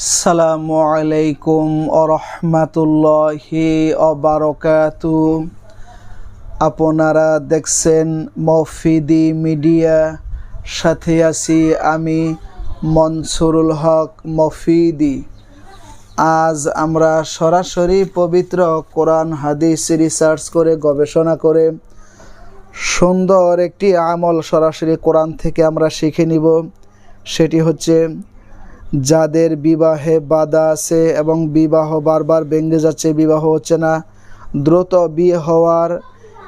আসসালামু আলাইকুম ওরহমাতুল্লাহি ওবারাকাতু। আপনারা দেখছেন মফিদি মিডিয়া, সাথে আছি আমি মনসুরুল হক মফিদি। আজ আমরা সরাসরি পবিত্র কোরআন হাদিস রিসার্চ করে গবেষণা করে সুন্দর একটি আমল সরাসরি কোরআন থেকে আমরা শিখে নিব। সেটি হচ্ছে, যাদের বিবাহে বাধা আছে এবং বিবাহ বারবার ভেঙে যাচ্ছে, বিবাহ হচ্ছে না, দ্রুত বিয়ে হওয়ার,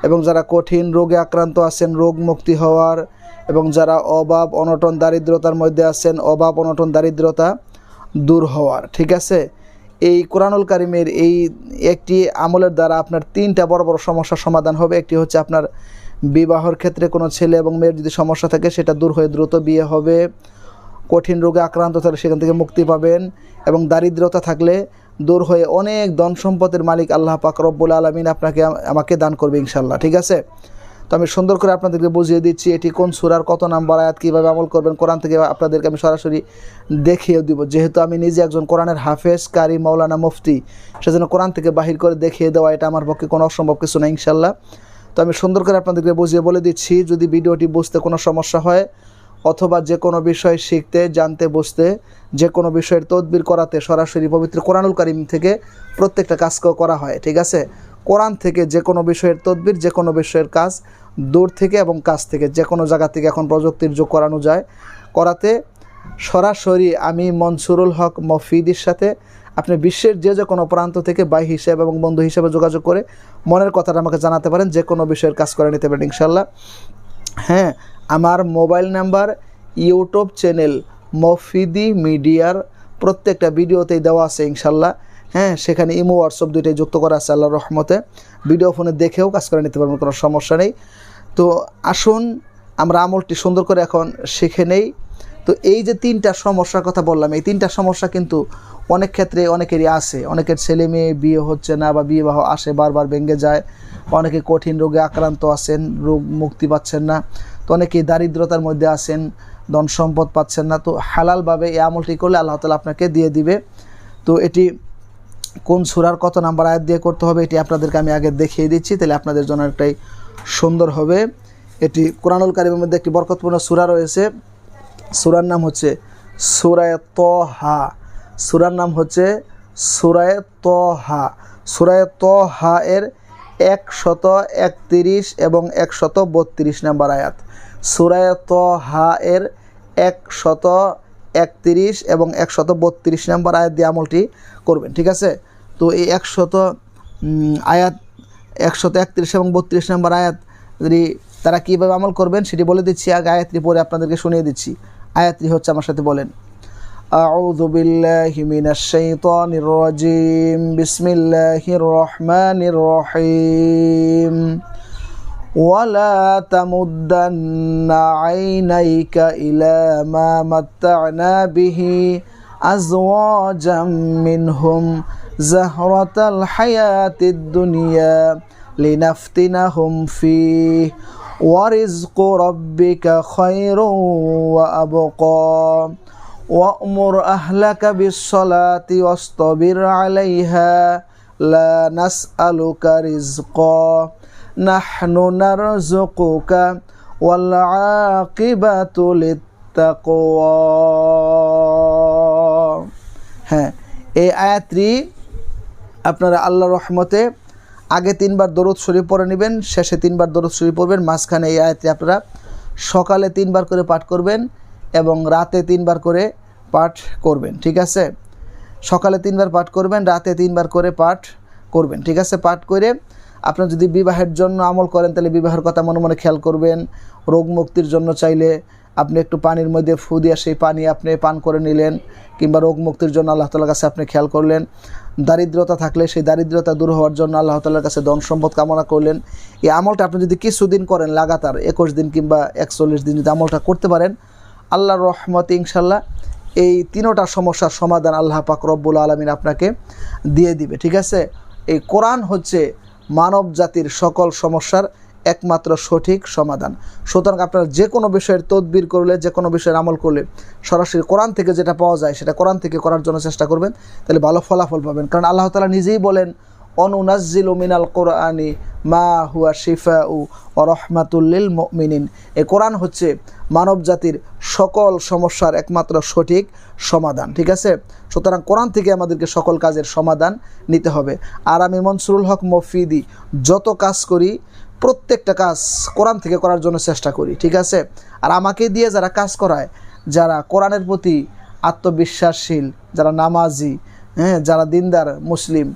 এবং যারা কঠিন রোগে আক্রান্ত আছেন রোগ মুক্তি হওয়ার, এবং যারা অভাব অনটন দারিদ্রতার মধ্যে আছেন অভাব অনটন দারিদ্রতা দূর হওয়ার। ঠিক আছে, এই কোরআনুল কারিমের এই একটি আমলের দ্বারা আপনার তিনটা বড় বড় সমস্যার সমাধান হবে। একটি হচ্ছে আপনার বিবাহের ক্ষেত্রে কোনো ছেলে এবং মেয়ের যদি সমস্যা থাকে সেটা দূর হয়ে দ্রুত বিয়ে হবে, কঠিন রোগে আক্রান্ত থাকলে সেখান থেকে মুক্তি পাবেন, এবং দারিদ্রতা থাকলে দূর হয়ে অনেক ধন সম্পদের মালিক আল্লাহ পাক রব্বুল আলামিন আমাকে দান করবে ইনশাল্লাহ। ঠিক আছে, তো আমি সুন্দর করে আপনাদেরকে বুঝিয়ে দিচ্ছি এটি কোন সূরার কত নাম্বার আয়াত, কীভাবে আমল করবেন কোরআন থেকে আপনাদেরকে আমি সরাসরি দেখিয়ে দিব। যেহেতু আমি নিজে একজন কোরআনের হাফেজ, কারি, মাওলানা, মুফতি, সেজন্য কোরআন থেকে বাহির করে দেখিয়ে দেওয়া এটা আমার পক্ষে কোনো অসম্ভব কিছু না ইনশাল্লাহ। তো আমি সুন্দর করে আপনাদেরকে বুঝিয়ে বলে দিচ্ছি। যদি ভিডিওটি বুঝতে কোনো সমস্যা হয় অথবা যে কোনো বিষয় শিখতে, জানতে, বুঝতে, যে কোনো বিষয়ের তদবির করাতে সরাসরি পবিত্র কোরআনুল কারিম থেকে প্রত্যেকটা কাজ করা হয়। ঠিক আছে, কোরআন থেকে যে কোনো বিষয়ের তদবির, যে কোনো বিষয়ের কাজ দূর থেকে এবং কাছ থেকে যে কোনো জায়গা থেকে এখন প্রযুক্তির যুগ করানো যায়, করাতে সরাসরি আমি মনসুরুল হক মফিদির সাথে আপনি বিশ্বের যে কোনো প্রান্ত থেকে ভাই হিসেবে এবং বন্ধু হিসেবে যোগাযোগ করে মনের কথাটা আমাকে জানাতে পারেন, যে কোনো বিষয়ের কাজ করে নিতে পারেন ইনশাল্লাহ। হ্যাঁ, আমার মোবাইল নাম্বার ইউটিউব চ্যানেল মফিদি মিডিয়ার প্রত্যেকটা ভিডিওতেই দেওয়া আছে ইনশাল্লাহ। হ্যাঁ, সেখানে ইমো হোয়াটসঅ্যাপ দুইটাই যুক্ত করা আছে আল্লাহর রহমতে। ভিডিও ফোনে দেখেও কাজ করে নিতে পারবেন, কোনো সমস্যা নেই। তো আসুন আমরা আমলটি সুন্দর করে এখন শিখে নেই। তো এই যে তিনটা সমস্যার কথা বললাম, এই তিনটা সমস্যা কিন্তু অনেক ক্ষেত্রে অনেকেরই আছে। অনেকের ছেলে মেয়ে বিয়ে হচ্ছে না বা বিবাহ আসে বারবার ভেঙে যায়, অনেকে কঠিন রোগে আক্রান্ত আছেন, রোগ মুক্তি পাচ্ছেন না, তো অনেকেই দারিদ্রতার মধ্যে আছেন, ধন সম্পদ পাচ্ছেন না। তো হালালভাবে এই আমলটি করলে আল্লাহ তাআলা আপনাকে দিয়ে দিবে। তো এটি কোন সূরার কত নাম্বার আয়াত দিয়ে করতে হবে এটি আপনাদেরকে আমি আগে দেখিয়ে দিচ্ছি, তাহলে আপনাদের জন্য একটাই সুন্দর হবে। এটি কোরআনুল কারিমের মধ্যে একটি বরকতপূর্ণ সূরা রয়েছে। সূরার নাম হচ্ছে সূরায়ে তাহা। সূরার নাম হচ্ছে সূরায়ে তাহা। সূরায়ে তাহা এর 131 এবং 132 নাম্বার আয়াত। সূরায়ে তাহা এর 131 এবং 132 নাম্বার আয়াত দিয়ে আমলটি করবেন। ঠিক আছে, তো এই 131 এবং 32 নাম্বার আয়াত যদি তারা কীভাবে আমল করবেন সেটি বলে দিচ্ছি। আগে আয়াতটি পরে আপনাদেরকে শুনিয়ে দিচ্ছি। আয়াতটি হচ্ছে, আমার সাথে বলেন, আউযু বিল্লাহি মিনাশ শাইতানির রাজিম, বিসমিল্লাহির রহমানির রহিম। ওয়ালা তামুদ্দান্না আইনাইকা ইলা মা মাত্তা'না বিহি আজওয়াজাম মিনহুম যাহরাতাল হায়াতিদ দুনিয়া লিনাফতিনাহুম ফীহি ওয়া রিজকু রাব্বিকা খায়রুন ওয়া আবকা ওয়া'মুর আহলাকা বিস-সালাতি ওয়াসতাবির আলাইহা লা নাসআলুকা রিজকা নাহনু নারযুকুকা ওয়াল আকিবাতু লিত-তাকওয়া। হ্যাঁ, এই আয়াতটি আপনারা আল্লাহর রহমতে আগে 3 বার দরুদ শরীফ পড়ে নেবেন, শেষে 3 বার দরুদ শরীফ পড়বেন। মাঝখানে এই আয়াতটি আপনারা সকালে 3 বার করে পাঠ করবেন এবং রাতে 3 বার করে পাঠ করবেন। ঠিক আছে, সকালে 3 বার পাঠ করবেন, রাতে 3 বার করে পাঠ করবেন। ঠিক আছে, পাঠ করে আপনার যদি বিবাহের জন্য আমল করেন তাহলে বিবাহের কথা মনে মনে খেয়াল করবেন। রোগ মুক্তির জন্য চাইলে আপনি একটু পানির মধ্যে ফু দিয়ে সেই পানি আপনি পান করে নিলেন, কিংবা রোগ মুক্তির জন্য আল্লাহ তাআলার কাছে আপনি খেয়াল করলেন। দারিদ্রতা থাকলে সেই দারিদ্রতা দূর হওয়ার জন্য আল্লাহ তাআলার কাছে ধন সম্পদ কামনা করলেন। এই আমলটা আপনি যদি কিছুদিন করেন, লাগাতার 21 দিন কিংবা 41 দিন যদি আমলটা করতে পারেন, আল্লাহর রহমতে ইনশাল্লাহ এই তিনোটা সমস্যার সমাধান আল্লাহ পাক রব্বুল আলামিন আপনাকে দিয়ে দিবে। ঠিক আছে, এই কোরআন হচ্ছে মানব জাতির সকল সমস্যার একমাত্র সঠিক সমাধান। সুতরাং আপনারা যে কোনো বিষয়ের তদবির করলে, যে কোনো বিষয়ের আমল করলে সরাসরি কোরআন থেকে যেটা পাওয়া যায় সেটা কোরআন থেকে করার জন্য চেষ্টা করবেন, তাহলে ভালো ফলাফল পাবেন। কারণ আল্লাহ তাআলা নিজেই বলেন, অনুনাজ্জিলু মিনাল কোরআনি মা হুয়া শিফাউ ওয়া রাহমাতুল লিল মুমিনিন। এই কোরআন হচ্ছে মানব জাতির সকল সমস্যার একমাত্র সঠিক সমাধান। ঠিক আছে, সুতরাং কোরআন থেকে আমাদেরকে সকল কাজের সমাধান নিতে হবে। আর আমি মনসুরুল হক মফিদি যত কাজ করি প্রত্যেকটা কাজ কোরআন থেকে করার জন্য চেষ্টা করি। ঠিক আছে, আর আমাকে দিয়ে যারা কাজ করায়, যারা কোরআনের প্রতি আত্মবিশ্বাসশীল, যারা নামাজি, যারা দিনদার মুসলিম,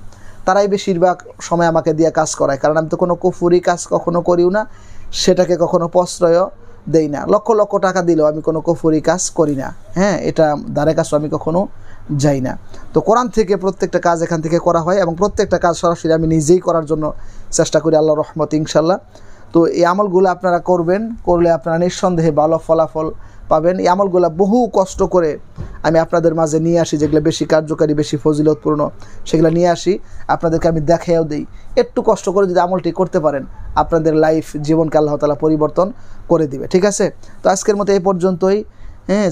তারাই বেশিরভাগ সময় আমাকে দিয়ে কাজ করায়। কারণ আমি তো কোনো কুফুরি কাজ কখনো করিও না, সেটাকে কখনো প্রশ্রয়ও দেই না। লক্ষ লক্ষ টাকা দিলেও আমি কোনো কুফুরি কাজ করি না, এটা ধারে কাজও আমি কখনো যাই না। তো কোরআন থেকে প্রত্যেকটা কাজ এখান থেকে করা হয় এবং প্রত্যেকটা কাজ সরাসরি আমি নিজেই করার জন্য চেষ্টা করি, আল্লাহর রহমত ইনশাল্লাহ। তো এই আমলগুলো আপনারা করবেন, করলে আপনারা নিঃসন্দেহে ভালো ফলাফল পাবেন। এই আমলগুলো বহু কষ্ট করে আমি আপনাদের মাঝে নিয়ে আসি, যেগুলো বেশি কার্যকারী, বেশি ফজিলতপূর্ণ, সেগুলো নিয়ে আসি, আপনাদেরকে আমি দেখাইও দিই। একটু কষ্ট করে যদি আমলটি করতে পারেন, আপনাদের লাইফ, জীবনকে আল্লাহ তাআলা পরিবর্তন করে দিবে। ঠিক আছে, তো আজকের মতো এই পর্যন্তই।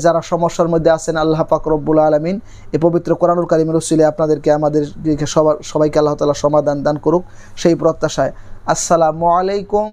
যারা সমস্যার মধ্যে আছেন, আল্লাহ পাক রব্বুল আলামিন এই পবিত্র কোরআনুল কারীমের উসিলায় আপনাদেরকে, আমাদেরকে সবাইকে আল্লাহ তাআলা সমাধান দান করুক, সেই প্রত্যাশায়। আসসালামু আলাইকুম।